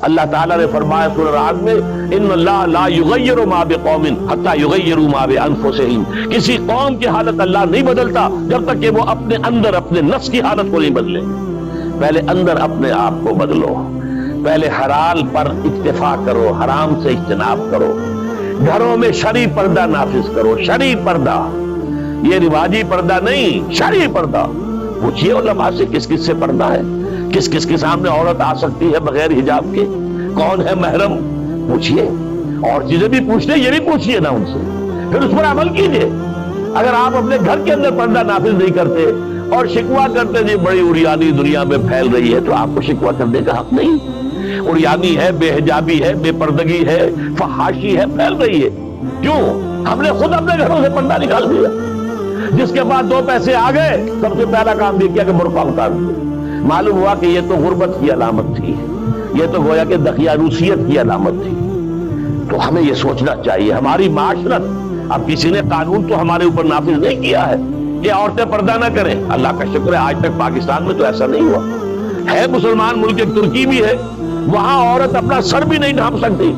اللہ تعالیٰ نے فرمایا سورہ رعد میں ان اللہ لا یغیر ما بقوم حتی یغیروا ما بانفسہم، کسی قوم کی حالت اللہ نہیں بدلتا جب تک کہ وہ اپنے اندر اپنے نفس کی حالت کو نہیں بدلے۔ پہلے اندر اپنے آپ کو بدلو، پہلے حلال پر اکتفا کرو، حرام سے اجتناب کرو، گھروں میں شرعی پردہ نافذ کرو، شرعی پردہ، یہ رواجی پردہ نہیں، شرعی پردہ۔ پوچھئے علماء سے کس کس سے پردہ ہے، کس کس کے سامنے عورت آ سکتی ہے بغیر حجاب کے، کون ہے محرم، پوچھئے۔ اور چیزیں بھی پوچھتے یہ بھی پوچھئے نا ان سے، پھر اس پر عمل کیجئے۔ اگر آپ اپنے گھر کے اندر پردہ نافذ نہیں کرتے اور شکوہ کرتے جی بڑی عریانی دنیا میں پھیل رہی ہے، تو آپ کو شکوہ کرنے کا حق نہیں۔ عریانی ہے، بے حجابی ہے، بے پردگی ہے، فحاشی ہے، پھیل رہی ہے، کیوں؟ ہم نے خود اپنے گھروں سے پردہ نکال دیا۔ جس کے بعد دو پیسے آ گئے سب سے پہلا کام یہ کیا کہ برقع اتار دیا۔ معلوم ہوا کہ یہ تو غربت کی علامت تھی، یہ تو گویا کہ دقیانوسیت کی علامت تھی۔ تو ہمیں یہ سوچنا چاہیے ہماری معاشرت، اب کسی نے قانون تو ہمارے اوپر نافذ نہیں کیا ہے کہ عورتیں پردہ نہ کریں، اللہ کا شکر ہے آج تک پاکستان میں تو ایسا نہیں ہوا ہے۔ مسلمان ملک ایک ترکی بھی ہے، وہاں عورت اپنا سر بھی نہیں ڈھانپ سکتی۔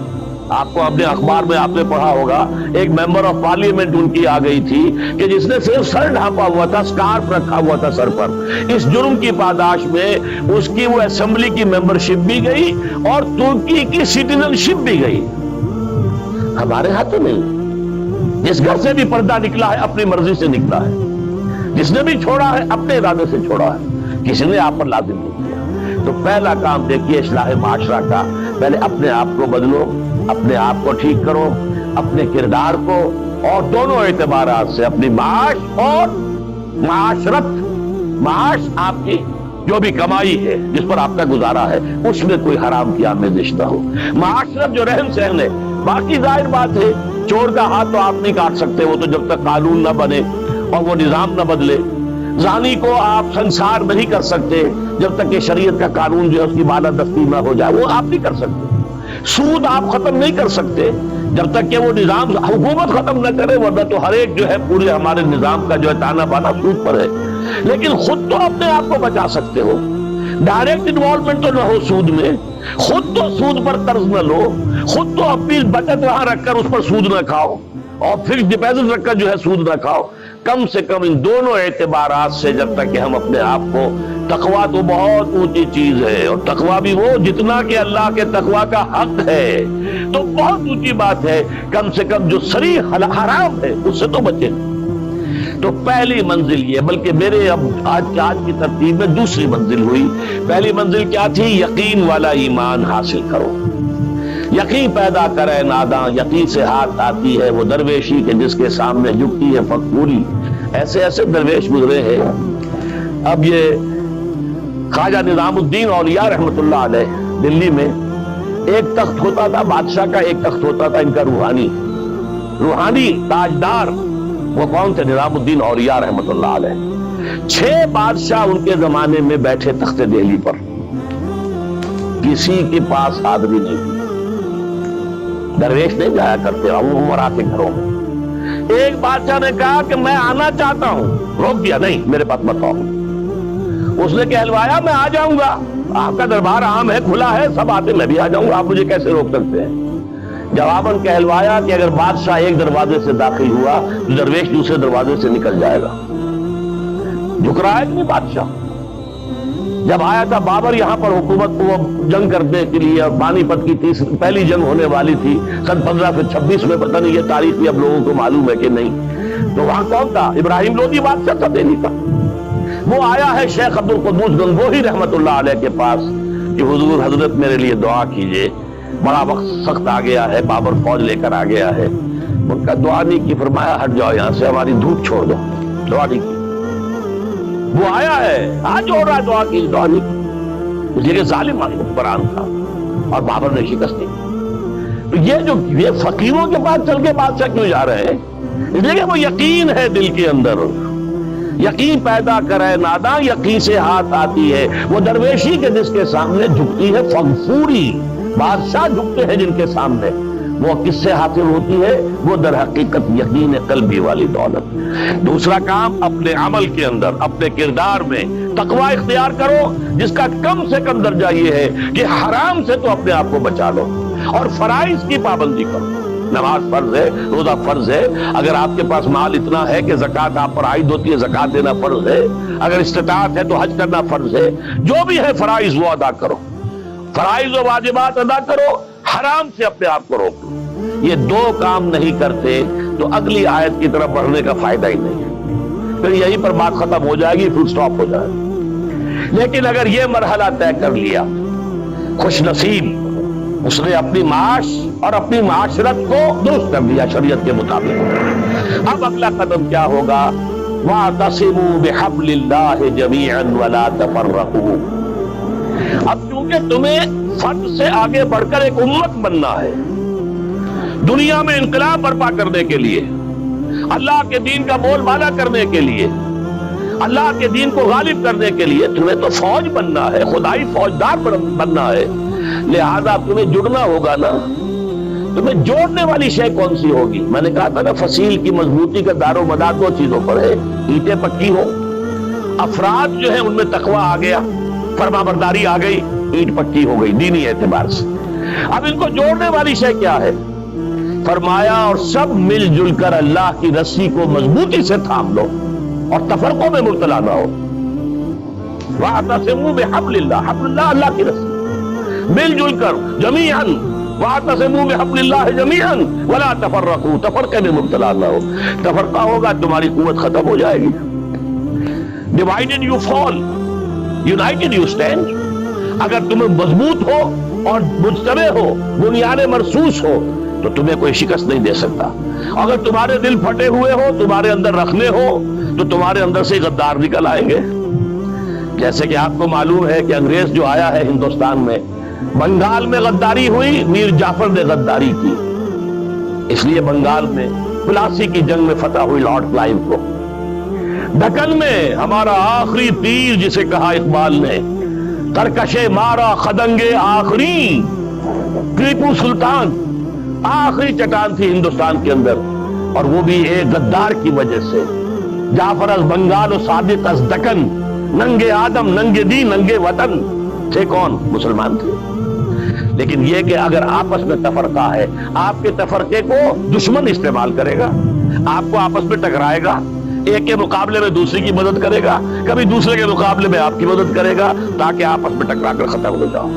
آپ کو اپنے اخبار میں آپ نے پڑھا ہوگا ایک ممبر آف پارلیمنٹ ان کی آ گئی تھی کہ جس نے صرف سر ڈھانپا ہوا تھا، سکارف رکھا ہوا تھا سر پر، اس جرم کی پاداش میں اس کی وہ اسمبلی کی ممبرشپ بھی گئی اور ترکی کی سٹیزن شپ بھی گئی۔ ہمارے ہاتھ میں نہیں۔ جس گھر سے بھی پردہ نکلا ہے اپنی مرضی سے نکلا ہے، جس نے بھی چھوڑا ہے اپنے ارادے سے چھوڑا ہے، کسی نے آپ پر لازم نہیں کیا۔ تو پہلا کام دیکھیے اصلاح معاشرہ کا، پہلے اپنے آپ کو بدلو، اپنے آپ کو ٹھیک کرو، اپنے کردار کو، اور دونوں اعتبارات سے اپنی معاش اور معاشرت، معاش آپ کی جو بھی کمائی ہے جس پر آپ کا گزارا ہے اس میں کوئی حرام کی آمیزش نہ ہو، معاشرت جو رہن سہن ہے۔ باقی ظاہر بات ہے چور کا ہاتھ تو آپ نہیں کاٹ سکتے، وہ تو جب تک قانون نہ بنے اور وہ نظام نہ بدلے۔ زانی کو آپ سنسار نہیں کر سکتے جب تک کہ شریعت کا قانون جو ہے اس کی بالادستی نہ ہو جائے، وہ آپ نہیں کر سکتے۔ سود آپ ختم نہیں کر سکتے جب تک کہ وہ نظام حکومت ختم نہ کرے، ورنہ تو ہر ایک جو ہے پورے ہمارے نظام کا جو ہے تانا بانا سود پر ہے۔ لیکن خود تو اپنے آپ کو بچا سکتے ہو، ڈائریکٹ انوالومنٹ تو نہ ہو سود میں، خود تو سود پر قرض نہ لو، خود تو اپنی بچت وہاں رکھ کر اس پر سود نہ کھاؤ، اور فکس ڈپازٹ رکھ کر جو ہے سود نہ کھاؤ۔ کم سے کم ان دونوں اعتبارات سے جب تک کہ ہم اپنے آپ کو، تقویٰ تو بہت اونچی چیز ہے، اور تقویٰ بھی وہ جتنا کہ اللہ کے تقویٰ کا حق ہے، تو بہت اونچی بات ہے، کم سے کم جو صریح حرام ہے اس سے تو بچیں۔ تو پہلی منزل یہ، بلکہ میرے اب آج کی ترتیب میں دوسری منزل ہوئی۔ پہلی منزل کیا تھی؟ یقین والا ایمان حاصل کرو، یقین پیدا کرے ناداں، یقین سے ہاتھ آتی ہے وہ درویشی کہ جس کے سامنے جھکتی ہے فقوری۔ ایسے ایسے درویش گزرے ہیں۔ اب یہ خواجہ نظام الدین اولیاء رحمت اللہ علیہ دلی میں ایک تخت ہوتا تھا، بادشاہ کا ایک تخت ہوتا تھا ان کا روحانی تاجدار، وہ کون تھے؟ نظام الدین اولیاء رحمت اللہ علیہ۔ 6 بادشاہ ان کے زمانے میں بیٹھے تخت دہلی پر، کسی کے پاس حاضری نہیں تھی، درویش نہیں جایا کرتے عمرا کے گھروں میں۔ ایک بادشاہ نے کہا کہ میں آنا چاہتا ہوں، روک دیا، نہیں میرے پاس مت آؤ۔ اس نے کہلوایا میں آ جاؤں گا، آپ کا دربار عام ہے، کھلا ہے، سب آتے، میں بھی آ جاؤں گا، آپ مجھے کیسے روک سکتے ہیں؟ جواباً کہلوایا کہ اگر بادشاہ ایک دروازے سے داخل ہوا تو درویش دوسرے دروازے سے نکل جائے گا۔ جھک رہا ہے کہ نہیں بادشاہ؟ جب آیا تھا بابر یہاں پر حکومت کو جنگ کرنے کے لیے، پانی پت کی پہلی جنگ ہونے والی تھی سن 1526 میں، پتہ نہیں یہ تاریخ بھی اب لوگوں کو معلوم ہے کہ نہیں، تو وہاں کون تھا؟ ابراہیم لودھی بادشاہ تھا دہلی کا۔ وہ آیا ہے شیخ عبد القدوس گنگوہی رحمت اللہ علیہ کے پاس کہ حضور حضرت میرے لیے دعا کیجئے، بڑا وقت سخت آ گیا ہے، بابر فوج لے کر آ گیا ہے۔ ان کا دعا نہیں کی، فرمایا ہٹ جاؤ یہاں سے، ہماری دھوپ چھوڑ دو، دعا نہیں کی۔ وہ آیا ہے آج ہو رہا ہے، دعا کی، دعا نہیں کی، اس لیے کہ ظالم حکمران تھا اور بابر نے شکست نہیں۔ تو یہ فقیروں کے پاس چل کے بادشاہ کیوں جا رہے ہیں؟ اس لیے کہ وہ یقین ہے دل کے اندر، یقین پیدا کرے ناداں، یقین سے ہاتھ آتی ہے وہ درویشی کے جس کے سامنے جھکتی ہے فغفوری۔ بادشاہ جھکتے ہیں جن کے سامنے، وہ کس سے حاصل ہوتی ہے؟ وہ در حقیقت یقین قلبی والی دولت۔ دوسرا کام اپنے عمل کے اندر، اپنے کردار میں تقوی اختیار کرو جس کا کم سے کم درجہ یہ ہے کہ حرام سے تو اپنے آپ کو بچا لو اور فرائض کی پابندی کرو. نماز فرض ہے, روزہ فرض ہے, اگر آپ کے پاس مال اتنا ہے کہ زکوٰۃ آپ پر عائد ہوتی ہے زکوٰۃ دینا فرض ہے, اگر استطاعت ہے تو حج کرنا فرض ہے, جو بھی ہے فرائض وہ ادا کرو, فرائض و واجبات ادا کرو, حرام سے اپنے آپ کو روک لو. یہ دو کام نہیں کرتے تو اگلی آیت کی طرف بڑھنے کا فائدہ ہی نہیں ہے, پھر یہیں پر بات ختم ہو جائے گی, فل سٹاپ ہو جائے گا. لیکن اگر یہ مرحلہ طے کر لیا, خوش نصیب, اس نے اپنی معاش اور اپنی معاشرت کو درست کر دیا شریعت کے مطابق. اب اگلا قدم کیا ہوگا؟ وَاعْتَصِمُوا بِحَبْلِ اللَّهِ جَمِيعًا وَلَا تَفَرَّقُوا. اب چونکہ تمہیں فرد سے آگے بڑھ کر ایک امت بننا ہے, دنیا میں انقلاب برپا کرنے کے لیے, اللہ کے دین کا بول بالا کرنے کے لیے, اللہ کے دین کو غالب کرنے کے لیے تمہیں تو فوج بننا ہے, خدائی فوجدار بننا ہے. لہذا تمہیں جڑنا ہوگا نا. تمہیں جوڑنے والی شے کون سی ہوگی؟ میں نے کہا تھا نا, فصیل کی مضبوطی کا دار و مدار دو چیزوں پر ہے, اینٹیں پکی ہو, افراد جو ہیں ان میں تقوی آ گیا, فرما برداری آ گئی, اینٹ پکی ہو گئی دینی اعتبار سے. اب ان کو جوڑنے والی شے کیا ہے؟ فرمایا اور سب مل جل کر اللہ کی رسی کو مضبوطی سے تھام لو اور تفرقوں میں مبتلا نہ ہو. وَاعْتَصِمُوا بِحَبْلِ اللَّهِ, حبل اللہ اللہ کی رسی, مل جل کر جمیعاً. وَاعْتَصِمُوا بِحَبْلِ اللَّهِ جَمِيعًا وَلَا تَفَرَّقُوا, تفرقے میں مبتلا نہ ہو. تفرقہ ہوگا تمہاری قوت ختم ہو جائے گی. Divided you fall, united you stand. اگر تمہیں مضبوط ہو اور مجتمع ہو, بنیاد مرصوص ہو, تو تمہیں کوئی شکست نہیں دے سکتا. اگر تمہارے دل پھٹے ہوئے ہو, تمہارے اندر رکھنے ہو, تو تمہارے اندر سے غدار نکل آئیں گے. جیسے کہ آپ کو معلوم ہے کہ انگریز جو آیا ہے ہندوستان میں, بنگال میں غداری ہوئی, میر جعفر نے غداری کی, اس لیے بنگال میں پلاسی کی جنگ میں فتح ہوئی لارڈ کلائیو کو. دکن میں ہمارا آخری تیر جسے کہا اقبال نے, ترکشے مارا خدنگے آخری, ٹیپو سلطان آخری چٹان تھی ہندوستان کے اندر, اور وہ بھی ایک غدار کی وجہ سے. جعفر از بنگال و صادق از دکن, ننگے آدم ننگے دی ننگے وطن تھے کون؟ مسلمان تھے. لیکن یہ کہ اگر آپس میں تفرقہ ہے, آپ کے تفرقے کو دشمن استعمال کرے گا, آپ کو آپس میں ٹکرائے گا, ایک کے مقابلے میں دوسری کی مدد کرے گا, کبھی دوسرے کے مقابلے میں آپ کی مدد کرے گا, تاکہ آپس میں ٹکرا کر ختم ہو جاؤ.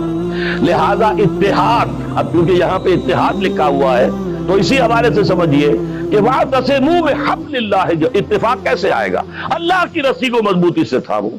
لہذا اتحاد, اب کیونکہ یہاں پہ اتحاد لکھا ہوا ہے تو اسی حوالے سے سمجھیے کہ وَاعْتَصِمُوا بِحَبْلِ اللَّهِ, جو اتفاق کیسے آئے گا؟ اللہ کی رسی کو مضبوطی سے تھامو.